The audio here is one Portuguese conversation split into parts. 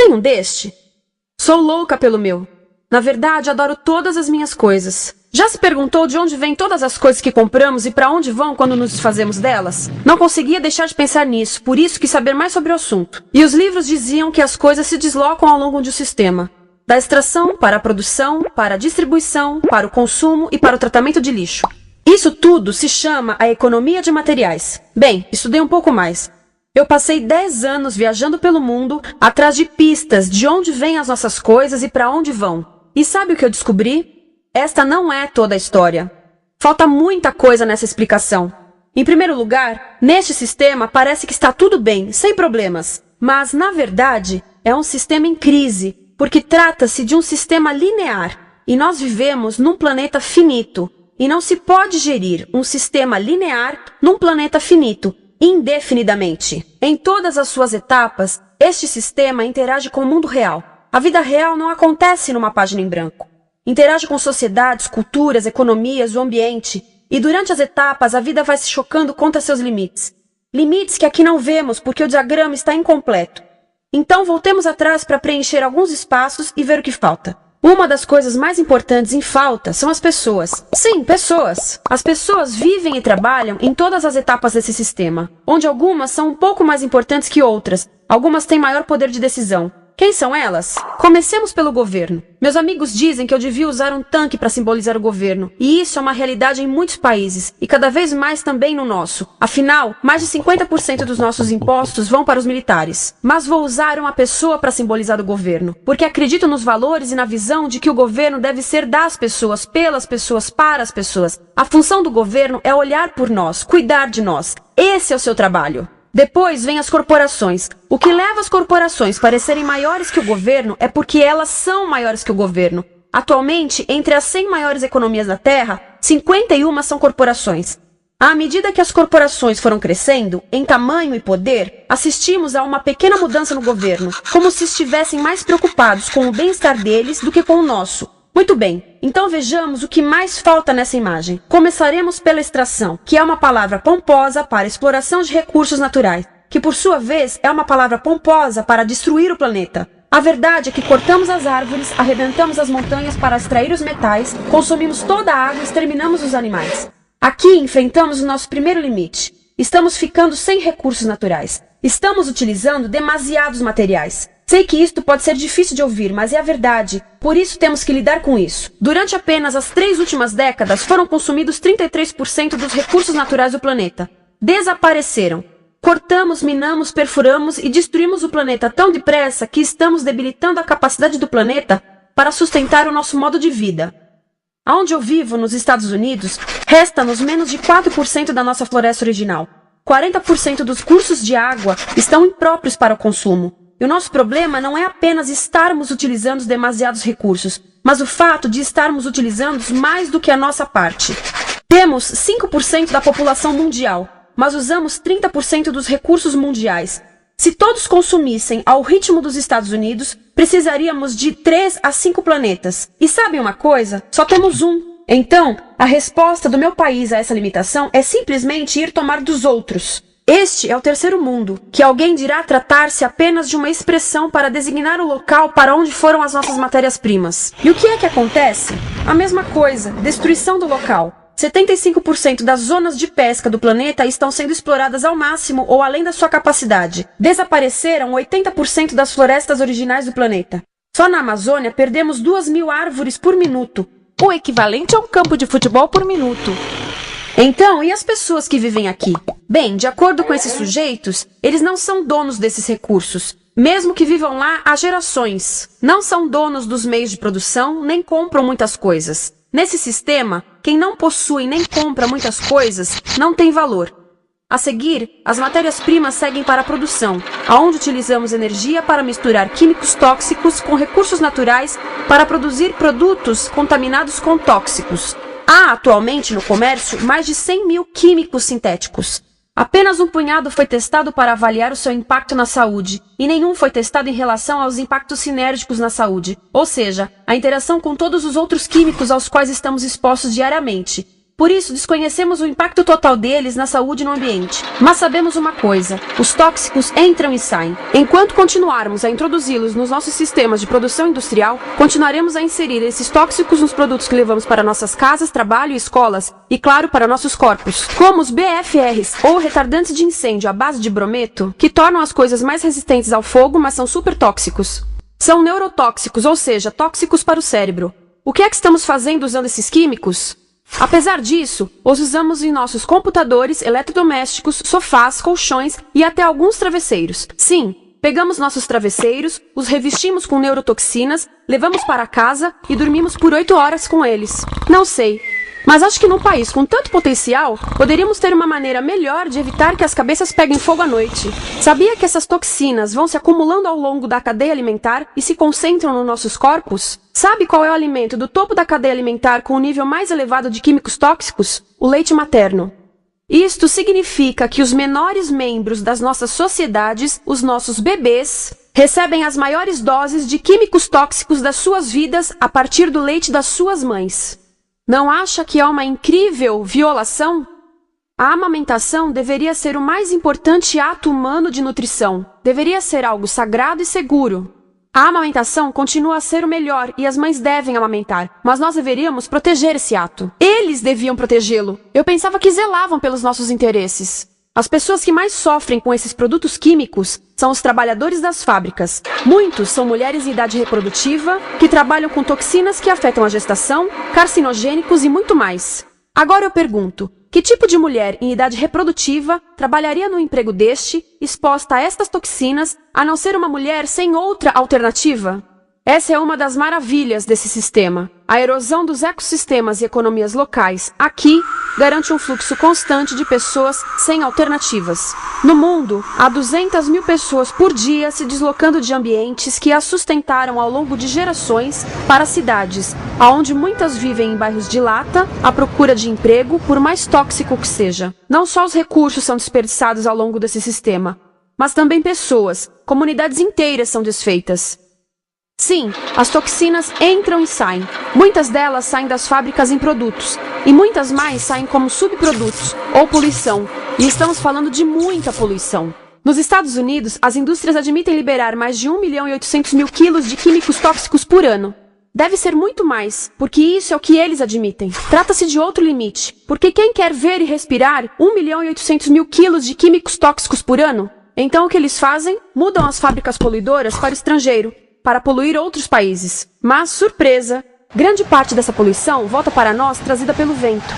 tem um deste? Sou louca pelo meu. Na verdade, adoro todas as minhas coisas. Já se perguntou de onde vêm todas as coisas que compramos e para onde vão quando nos desfazemos delas? Não conseguia deixar de pensar nisso, por isso quis saber mais sobre o assunto. E os livros diziam que as coisas se deslocam ao longo de um sistema. Da extração, para a produção, para a distribuição, para o consumo e para o tratamento de lixo. Isso tudo se chama a economia de materiais. Bem, estudei um pouco mais. Eu passei 10 anos viajando pelo mundo, atrás de pistas de onde vêm as nossas coisas e para onde vão. E sabe o que eu descobri? Esta não é toda a história. Falta muita coisa nessa explicação. Em primeiro lugar, neste sistema parece que está tudo bem, sem problemas. Mas, na verdade, é um sistema em crise, porque trata-se de um sistema linear. E nós vivemos num planeta finito. E não se pode gerir um sistema linear num planeta finito, indefinidamente. Em todas as suas etapas, este sistema interage com o mundo real. A vida real não acontece numa página em branco. Interage com sociedades, culturas, economias, o ambiente. E durante as etapas, a vida vai se chocando contra seus limites. Limites que aqui não vemos porque o diagrama está incompleto. Então voltemos atrás para preencher alguns espaços e ver o que falta. Uma das coisas mais importantes em falta são as pessoas. Sim, pessoas. As pessoas vivem e trabalham em todas as etapas desse sistema, onde algumas são um pouco mais importantes que outras. Algumas têm maior poder de decisão. Quem são elas? Comecemos pelo governo. Meus amigos dizem que eu devia usar um tanque para simbolizar o governo, e isso é uma realidade em muitos países, e cada vez mais também no nosso. Afinal, mais de 50% dos nossos impostos vão para os militares. Mas vou usar uma pessoa para simbolizar o governo, porque acredito nos valores e na visão de que o governo deve ser das pessoas, pelas pessoas, para as pessoas. A função do governo é olhar por nós, cuidar de nós. Esse é o seu trabalho. Depois vem as corporações. O que leva as corporações a parecerem maiores que o governo é porque elas são maiores que o governo. Atualmente, entre as 100 maiores economias da Terra, 51 são corporações. À medida que as corporações foram crescendo, em tamanho e poder, assistimos a uma pequena mudança no governo, como se estivessem mais preocupados com o bem-estar deles do que com o nosso. Muito bem, então vejamos o que mais falta nessa imagem. Começaremos pela extração, que é uma palavra pomposa para exploração de recursos naturais, que por sua vez é uma palavra pomposa para destruir o planeta. A verdade é que cortamos as árvores, arrebentamos as montanhas para extrair os metais, consumimos toda a água e exterminamos os animais. Aqui enfrentamos o nosso primeiro limite. Estamos ficando sem recursos naturais. Estamos utilizando demasiados materiais. Sei que isto pode ser difícil de ouvir, mas é a verdade. Por isso temos que lidar com isso. Durante apenas as 3 últimas décadas, foram consumidos 33% dos recursos naturais do planeta. Desapareceram. Cortamos, minamos, perfuramos e destruímos o planeta tão depressa que estamos debilitando a capacidade do planeta para sustentar o nosso modo de vida. Onde eu vivo, nos Estados Unidos, resta-nos menos de 4% da nossa floresta original. 40% dos cursos de água estão impróprios para o consumo. E o nosso problema não é apenas estarmos utilizando demasiados recursos, mas o fato de estarmos utilizando mais do que a nossa parte. Temos 5% da população mundial, mas usamos 30% dos recursos mundiais. Se todos consumissem ao ritmo dos Estados Unidos, precisaríamos de 3 a 5 planetas. E sabem uma coisa? Só temos um. Então, a resposta do meu país a essa limitação é simplesmente ir tomar dos outros. Este é o terceiro mundo, que alguém dirá tratar-se apenas de uma expressão para designar o local para onde foram as nossas matérias-primas. E o que é que acontece? A mesma coisa, destruição do local. 75% das zonas de pesca do planeta estão sendo exploradas ao máximo ou além da sua capacidade. Desapareceram 80% das florestas originais do planeta. Só na Amazônia perdemos 2.000 árvores por minuto, o equivalente a um campo de futebol por minuto. Então, e as pessoas que vivem aqui? Bem, de acordo com esses sujeitos, eles não são donos desses recursos, mesmo que vivam lá há gerações. Não são donos dos meios de produção, nem compram muitas coisas. Nesse sistema, quem não possui nem compra muitas coisas não tem valor. A seguir, as matérias-primas seguem para a produção, aonde utilizamos energia para misturar químicos tóxicos com recursos naturais para produzir produtos contaminados com tóxicos. Há atualmente no comércio mais de 100.000 químicos sintéticos. Apenas um punhado foi testado para avaliar o seu impacto na saúde, e nenhum foi testado em relação aos impactos sinérgicos na saúde, ou seja, a interação com todos os outros químicos aos quais estamos expostos diariamente. Por isso, desconhecemos o impacto total deles na saúde e no ambiente. Mas sabemos uma coisa: os tóxicos entram e saem. Enquanto continuarmos a introduzi-los nos nossos sistemas de produção industrial, continuaremos a inserir esses tóxicos nos produtos que levamos para nossas casas, trabalho e escolas, e claro, para nossos corpos. Como os BFRs, ou retardantes de incêndio à base de brometo, que tornam as coisas mais resistentes ao fogo, mas são super tóxicos. São neurotóxicos, ou seja, tóxicos para o cérebro. O que é que estamos fazendo usando esses químicos? Apesar disso, os usamos em nossos computadores, eletrodomésticos, sofás, colchões e até alguns travesseiros. Sim, pegamos nossos travesseiros, os revestimos com neurotoxinas, levamos para casa e dormimos por 8 horas com eles. Não sei, mas acho que num país com tanto potencial, poderíamos ter uma maneira melhor de evitar que as cabeças peguem fogo à noite. Sabia que essas toxinas vão se acumulando ao longo da cadeia alimentar e se concentram nos nossos corpos? Sabe qual é o alimento do topo da cadeia alimentar com o nível mais elevado de químicos tóxicos? O leite materno. Isto significa que os menores membros das nossas sociedades, os nossos bebês, recebem as maiores doses de químicos tóxicos das suas vidas a partir do leite das suas mães. Não acha que é uma incrível violação? A amamentação deveria ser o mais importante ato humano de nutrição. Deveria ser algo sagrado e seguro. A amamentação continua a ser o melhor e as mães devem amamentar, mas nós deveríamos proteger esse ato. Eles deviam protegê-lo. Eu pensava que zelavam pelos nossos interesses. As pessoas que mais sofrem com esses produtos químicos são os trabalhadores das fábricas. Muitos são mulheres em idade reprodutiva, que trabalham com toxinas que afetam a gestação, carcinogênicos e muito mais. Agora eu pergunto, que tipo de mulher em idade reprodutiva trabalharia no emprego deste, exposta a estas toxinas, a não ser uma mulher sem outra alternativa? Essa é uma das maravilhas desse sistema. A erosão dos ecossistemas e economias locais, aqui, garante um fluxo constante de pessoas sem alternativas. No mundo, há 200 mil pessoas por dia se deslocando de ambientes que as sustentaram ao longo de gerações para cidades, onde muitas vivem em bairros de lata, à procura de emprego, por mais tóxico que seja. Não só os recursos são desperdiçados ao longo desse sistema, mas também pessoas, comunidades inteiras são desfeitas. Sim, as toxinas entram e saem. Muitas delas saem das fábricas em produtos, e muitas mais saem como subprodutos, ou poluição. E estamos falando de muita poluição. Nos Estados Unidos, as indústrias admitem liberar mais de 1.800.000 quilos de químicos tóxicos por ano. Deve ser muito mais, porque isso é o que eles admitem. Trata-se de outro limite, porque quem quer ver e respirar 1.800.000 quilos de químicos tóxicos por ano? Então o que eles fazem? Mudam as fábricas poluidoras para o estrangeiro, para poluir outros países. Mas, surpresa, grande parte dessa poluição volta para nós trazida pelo vento.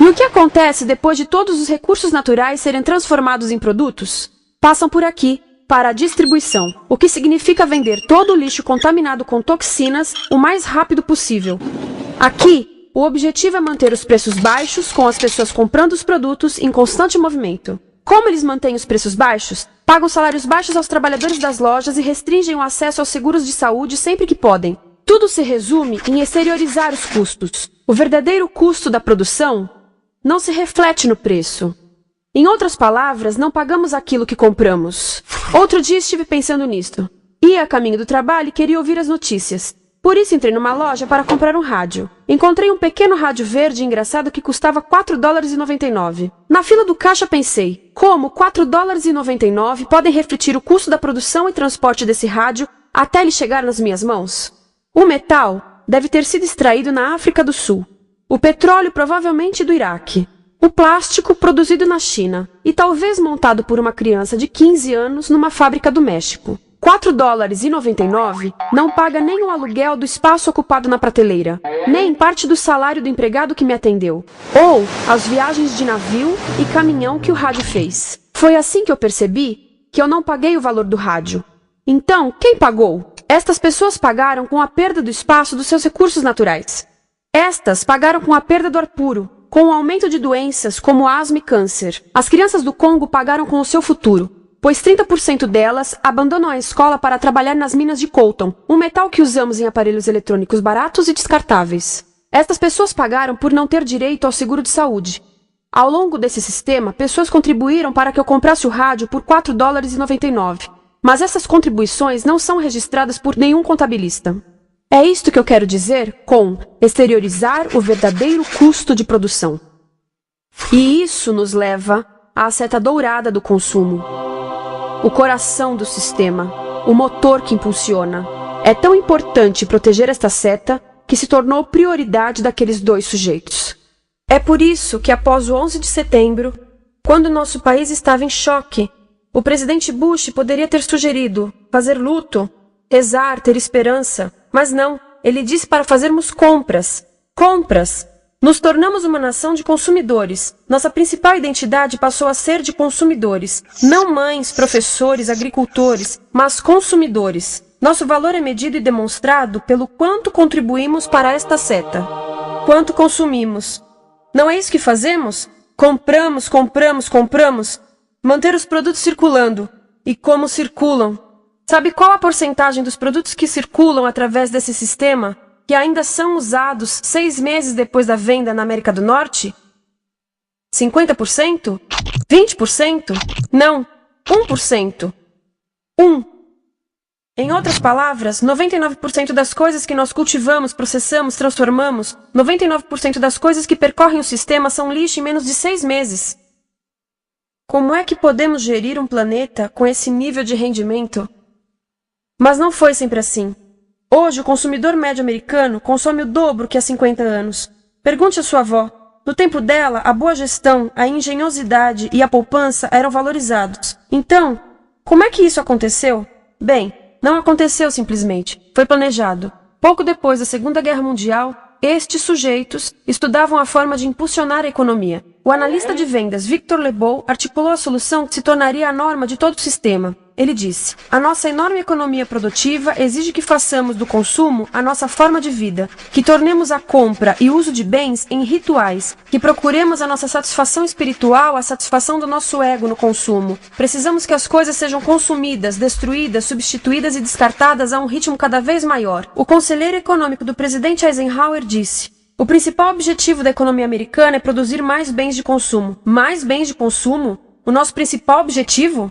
E o que acontece depois de todos os recursos naturais serem transformados em produtos? Passam por aqui, para a distribuição, o que significa vender todo o lixo contaminado com toxinas o mais rápido possível. Aqui, o objetivo é manter os preços baixos, com as pessoas comprando os produtos em constante movimento. Como eles mantêm os preços baixos? Pagam salários baixos aos trabalhadores das lojas e restringem o acesso aos seguros de saúde sempre que podem. Tudo se resume em exteriorizar os custos. O verdadeiro custo da produção não se reflete no preço. Em outras palavras, não pagamos aquilo que compramos. Outro dia estive pensando nisto. Ia a caminho do trabalho e queria ouvir as notícias. Por isso entrei numa loja para comprar um rádio. Encontrei um pequeno rádio verde engraçado que custava $4,99. Na fila do caixa pensei, como $4,99 podem refletir o custo da produção e transporte desse rádio até ele chegar nas minhas mãos? O metal deve ter sido extraído na África do Sul. O petróleo provavelmente do Iraque. O plástico produzido na China e talvez montado por uma criança de 15 anos numa fábrica do México. $4,99 não paga nem o aluguel do espaço ocupado na prateleira, nem parte do salário do empregado que me atendeu, ou as viagens de navio e caminhão que o rádio fez. Foi assim que eu percebi que eu não paguei o valor do rádio. Então, quem pagou? Estas pessoas pagaram com a perda do espaço dos seus recursos naturais. Estas pagaram com a perda do ar puro, com o aumento de doenças como asma e câncer. As crianças do Congo pagaram com o seu futuro, pois 30% delas abandonam a escola para trabalhar nas minas de coltan, um metal que usamos em aparelhos eletrônicos baratos e descartáveis. Estas pessoas pagaram por não ter direito ao seguro de saúde. Ao longo desse sistema, pessoas contribuíram para que eu comprasse o rádio por $4,99. Mas essas contribuições não são registradas por nenhum contabilista. É isto que eu quero dizer com exteriorizar o verdadeiro custo de produção. E isso nos leva à seta dourada do consumo. O coração do sistema, o motor que impulsiona. É tão importante proteger esta seta que se tornou prioridade daqueles dois sujeitos. É por isso que após o 11 de setembro, quando nosso país estava em choque, o presidente Bush poderia ter sugerido fazer luto, rezar, ter esperança, mas não, ele disse para fazermos compras. Compras! Nos tornamos uma nação de consumidores. Nossa principal identidade passou a ser de consumidores. Não mães, professores, agricultores, mas consumidores. Nosso valor é medido e demonstrado pelo quanto contribuímos para esta seta. Quanto consumimos. Não é isso que fazemos? Compramos, compramos, compramos. Manter os produtos circulando. E como circulam? Sabe qual a porcentagem dos produtos que circulam através desse sistema que ainda são usados 6 meses depois da venda na América do Norte? 50%? 20%? Não, 1%. 1. Em outras palavras, 99% das coisas que nós cultivamos, processamos, transformamos, 99% das coisas que percorrem o sistema são lixo em menos de 6 meses. Como é que podemos gerir um planeta com esse nível de rendimento? Mas não foi sempre assim. Hoje, o consumidor médio americano consome o dobro que há 50 anos. Pergunte à sua avó. No tempo dela, a boa gestão, a engenhosidade e a poupança eram valorizados. Então, como é que isso aconteceu? Bem, não aconteceu simplesmente. Foi planejado. Pouco depois da Segunda Guerra Mundial, estes sujeitos estudavam a forma de impulsionar a economia. O analista de vendas Victor Lebow articulou a solução que se tornaria a norma de todo o sistema. Ele disse: a nossa enorme economia produtiva exige que façamos do consumo a nossa forma de vida, que tornemos a compra e o uso de bens em rituais, que procuremos a nossa satisfação espiritual, a satisfação do nosso ego no consumo. Precisamos que as coisas sejam consumidas, destruídas, substituídas e descartadas a um ritmo cada vez maior. O conselheiro econômico do presidente Eisenhower disse: o principal objetivo da economia americana é produzir mais bens de consumo. Mais bens de consumo? O nosso principal objetivo?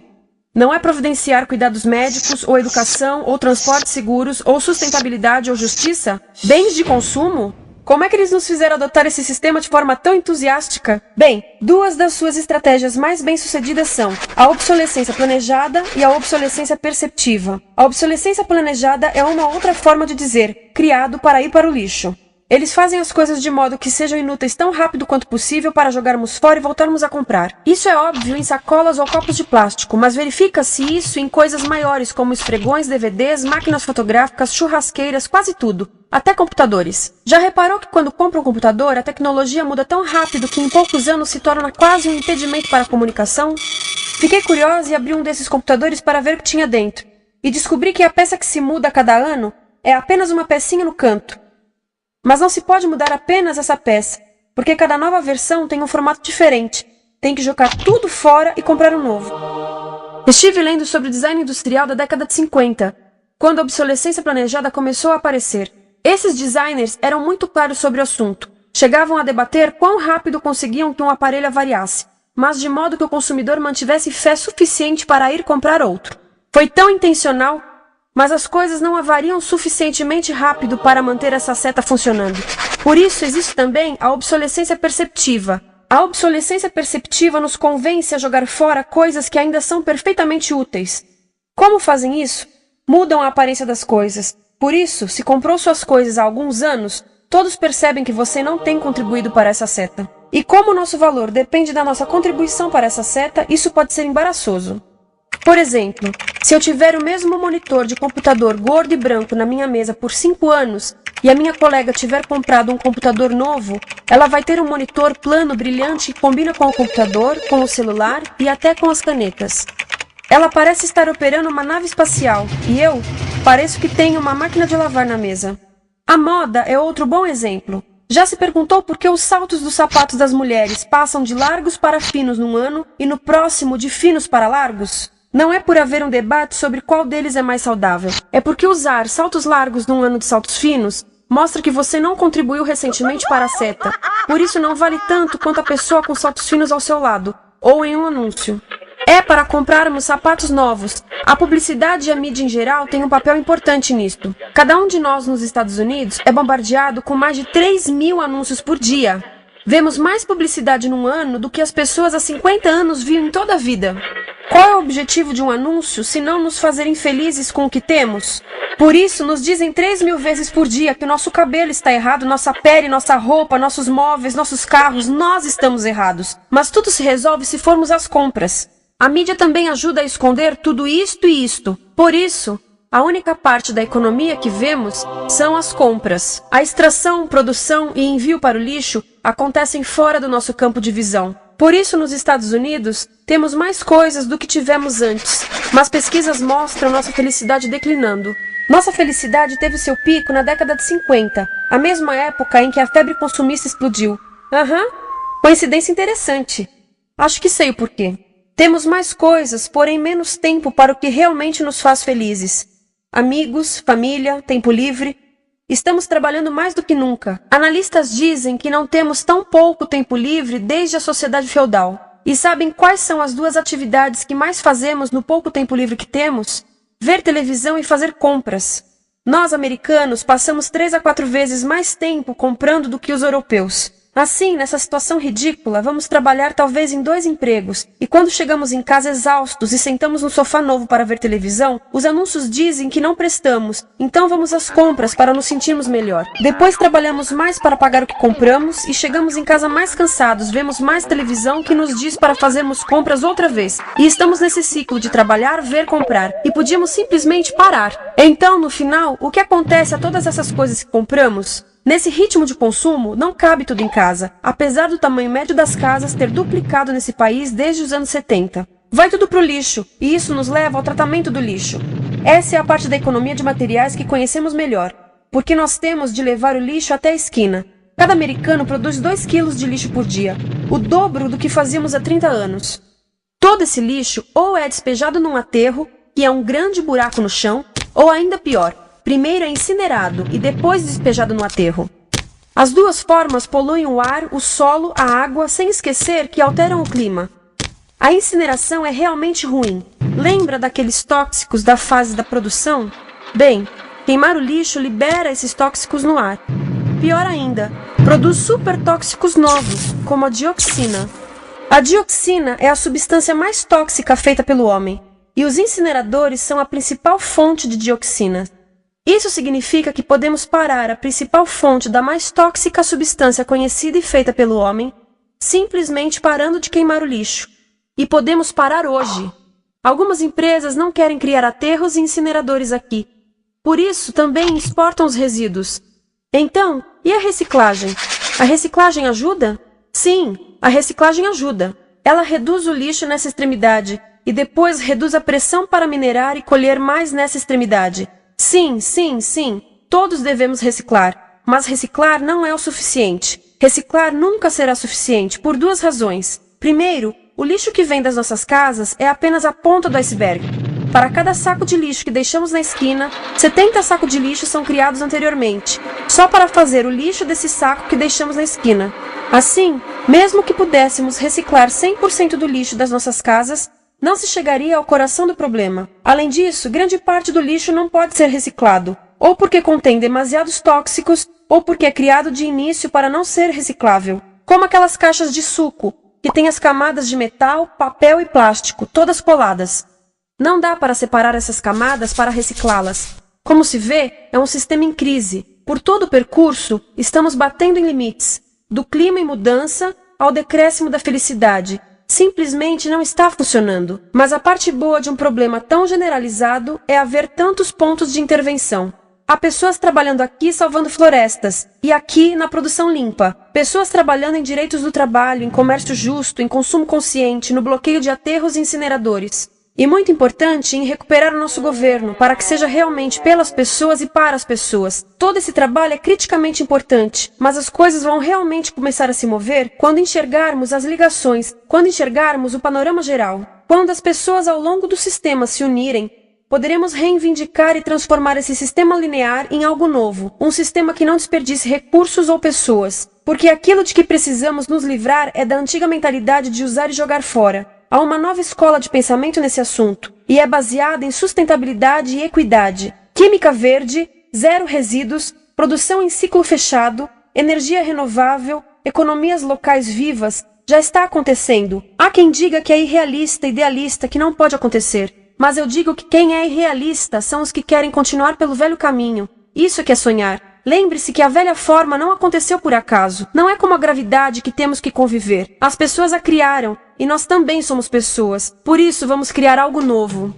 Não é providenciar cuidados médicos, ou educação, ou transportes seguros, ou sustentabilidade, ou justiça? Bens de consumo? Como é que eles nos fizeram adotar esse sistema de forma tão entusiástica? Bem, 2 das suas estratégias mais bem-sucedidas são a obsolescência planejada e a obsolescência perceptiva. A obsolescência planejada é uma outra forma de dizer criado para ir para o lixo. Eles fazem as coisas de modo que sejam inúteis tão rápido quanto possível para jogarmos fora e voltarmos a comprar. Isso é óbvio em sacolas ou copos de plástico, mas verifica-se isso em coisas maiores como esfregões, DVDs, máquinas fotográficas, churrasqueiras, quase tudo. Até computadores. Já reparou que quando compra um computador, a tecnologia muda tão rápido que em poucos anos se torna quase um impedimento para a comunicação? Fiquei curiosa e abri um desses computadores para ver o que tinha dentro. E descobri que a peça que se muda a cada ano é apenas uma pecinha no canto. Mas não se pode mudar apenas essa peça, porque cada nova versão tem um formato diferente. Tem que jogar tudo fora e comprar um novo. Estive lendo sobre o design industrial da década de 50, quando a obsolescência planejada começou a aparecer. Esses designers eram muito claros sobre o assunto. Chegavam a debater quão rápido conseguiam que um aparelho avariasse, mas de modo que o consumidor mantivesse fé suficiente para ir comprar outro. Foi tão intencional, mas as coisas não avariam suficientemente rápido para manter essa seta funcionando. Por isso existe também a obsolescência perceptiva. A obsolescência perceptiva nos convence a jogar fora coisas que ainda são perfeitamente úteis. Como fazem isso? Mudam a aparência das coisas. Por isso, se comprou suas coisas há alguns anos, todos percebem que você não tem contribuído para essa seta. E como o nosso valor depende da nossa contribuição para essa seta, isso pode ser embaraçoso. Por exemplo, se eu tiver o mesmo monitor de computador gordo e branco na minha mesa por 5 anos e a minha colega tiver comprado um computador novo, ela vai ter um monitor plano brilhante que combina com o computador, com o celular e até com as canetas. Ela parece estar operando uma nave espacial e eu pareço que tenho uma máquina de lavar na mesa. A moda é outro bom exemplo. Já se perguntou por que os saltos dos sapatos das mulheres passam de largos para finos num ano e no próximo de finos para largos? Não é por haver um debate sobre qual deles é mais saudável. É porque usar saltos largos num ano de saltos finos mostra que você não contribuiu recentemente para a seta. Por isso não vale tanto quanto a pessoa com saltos finos ao seu lado, ou em um anúncio. É para comprarmos sapatos novos. A publicidade e a mídia em geral têm um papel importante nisto. Cada um de nós nos Estados Unidos é bombardeado com mais de 3.000 anúncios por dia. Vemos mais publicidade num ano do que as pessoas há 50 anos viam em toda a vida. Qual é o objetivo de um anúncio se não nos fazer infelizes com o que temos? Por isso, nos dizem 3.000 vezes por dia que o nosso cabelo está errado, nossa pele, nossa roupa, nossos móveis, nossos carros, nós estamos errados. Mas tudo se resolve se formos às compras. A mídia também ajuda a esconder tudo isto e isto. Por isso, a única parte da economia que vemos são as compras. A extração, produção e envio para o lixo acontecem fora do nosso campo de visão. Por isso, nos Estados Unidos, temos mais coisas do que tivemos antes, mas pesquisas mostram nossa felicidade declinando. Nossa felicidade teve seu pico na década de 50, a mesma época em que a febre consumista explodiu. Coincidência interessante. Acho que sei o porquê. Temos mais coisas, porém menos tempo para o que realmente nos faz felizes. Amigos, família, tempo livre. Estamos trabalhando mais do que nunca. Analistas dizem que não temos tão pouco tempo livre desde a sociedade feudal. E sabem quais são as duas atividades que mais fazemos no pouco tempo livre que temos? Ver televisão e fazer compras. Nós, americanos, passamos 3 a 4 vezes mais tempo comprando do que os europeus. Assim, nessa situação ridícula, vamos trabalhar talvez em 2 empregos, e quando chegamos em casa exaustos e sentamos no sofá novo para ver televisão, os anúncios dizem que não prestamos, então vamos às compras para nos sentirmos melhor. Depois trabalhamos mais para pagar o que compramos e chegamos em casa mais cansados, vemos mais televisão que nos diz para fazermos compras outra vez. E estamos nesse ciclo de trabalhar, ver, comprar, e podíamos simplesmente parar. Então, no final, o que acontece a todas essas coisas que compramos? Nesse ritmo de consumo, não cabe tudo em casa, apesar do tamanho médio das casas ter duplicado nesse país desde os anos 70. Vai tudo pro lixo, e isso nos leva ao tratamento do lixo. Essa é a parte da economia de materiais que conhecemos melhor, porque nós temos de levar o lixo até a esquina. Cada americano produz 2 quilos de lixo por dia, o dobro do que fazíamos há 30 anos. Todo esse lixo ou é despejado num aterro, que é um grande buraco no chão, ou ainda pior, primeiro é incinerado e depois despejado no aterro. As duas formas poluem o ar, o solo, a água, sem esquecer que alteram o clima. A incineração é realmente ruim. Lembra daqueles tóxicos da fase da produção? Bem, queimar o lixo libera esses tóxicos no ar. Pior ainda, produz supertóxicos novos, como a dioxina. A dioxina é a substância mais tóxica feita pelo homem, e os incineradores são a principal fonte de dioxina. Isso significa que podemos parar a principal fonte da mais tóxica substância conhecida e feita pelo homem, simplesmente parando de queimar o lixo. E podemos parar hoje. Algumas empresas não querem criar aterros e incineradores aqui. Por isso, também exportam os resíduos. Então, e a reciclagem? A reciclagem ajuda? Sim, a reciclagem ajuda. Ela reduz o lixo nessa extremidade e depois reduz a pressão para minerar e colher mais nessa extremidade. Sim, todos devemos reciclar, mas reciclar não é o suficiente. Reciclar nunca será suficiente por 2 razões. Primeiro, o lixo que vem das nossas casas é apenas a ponta do iceberg. Para cada saco de lixo que deixamos na esquina, 70 sacos de lixo são criados anteriormente, só para fazer o lixo desse saco que deixamos na esquina. Assim, mesmo que pudéssemos reciclar 100% do lixo das nossas casas, não se chegaria ao coração do problema. Além disso, grande parte do lixo não pode ser reciclado, ou porque contém demasiados tóxicos, ou porque é criado de início para não ser reciclável. Como aquelas caixas de suco, que têm as camadas de metal, papel e plástico, todas coladas. Não dá para separar essas camadas para reciclá-las. Como se vê, é um sistema em crise. Por todo o percurso, estamos batendo em limites, do clima em mudança ao decréscimo da felicidade. Simplesmente não está funcionando. Mas a parte boa de um problema tão generalizado é haver tantos pontos de intervenção. Há pessoas trabalhando aqui salvando florestas, e aqui na produção limpa. Pessoas trabalhando em direitos do trabalho, em comércio justo, em consumo consciente, no bloqueio de aterros e incineradores. E muito importante em recuperar o nosso governo, para que seja realmente pelas pessoas e para as pessoas. Todo esse trabalho é criticamente importante, mas as coisas vão realmente começar a se mover quando enxergarmos as ligações, quando enxergarmos o panorama geral. Quando as pessoas ao longo do sistema se unirem, poderemos reivindicar e transformar esse sistema linear em algo novo, um sistema que não desperdice recursos ou pessoas, porque aquilo de que precisamos nos livrar é da antiga mentalidade de usar e jogar fora. Há uma nova escola de pensamento nesse assunto, e é baseada em sustentabilidade e equidade, química verde, zero resíduos, produção em ciclo fechado, energia renovável, economias locais vivas, já está acontecendo. Há quem diga que é irrealista, idealista, que não pode acontecer. Mas eu digo que quem é irrealista são os que querem continuar pelo velho caminho. Isso é que é sonhar. Lembre-se que a velha forma não aconteceu por acaso. Não é como a gravidade que temos que conviver. As pessoas a criaram, e nós também somos pessoas. Por isso vamos criar algo novo.